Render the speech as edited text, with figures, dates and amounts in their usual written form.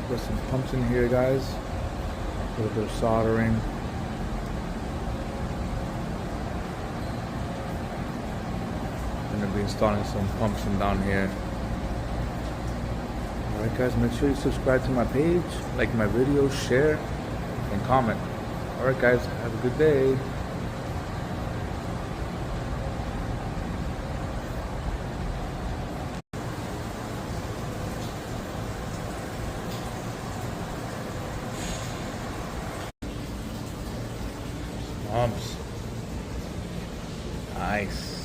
Put some pumps in here, guys. A little bit of soldering. I'm gonna be installing some pumps from down here. Alright guys, make sure you subscribe to my page, like my videos, share, and comment. Alright guys, have a good day. Pumps. Nice.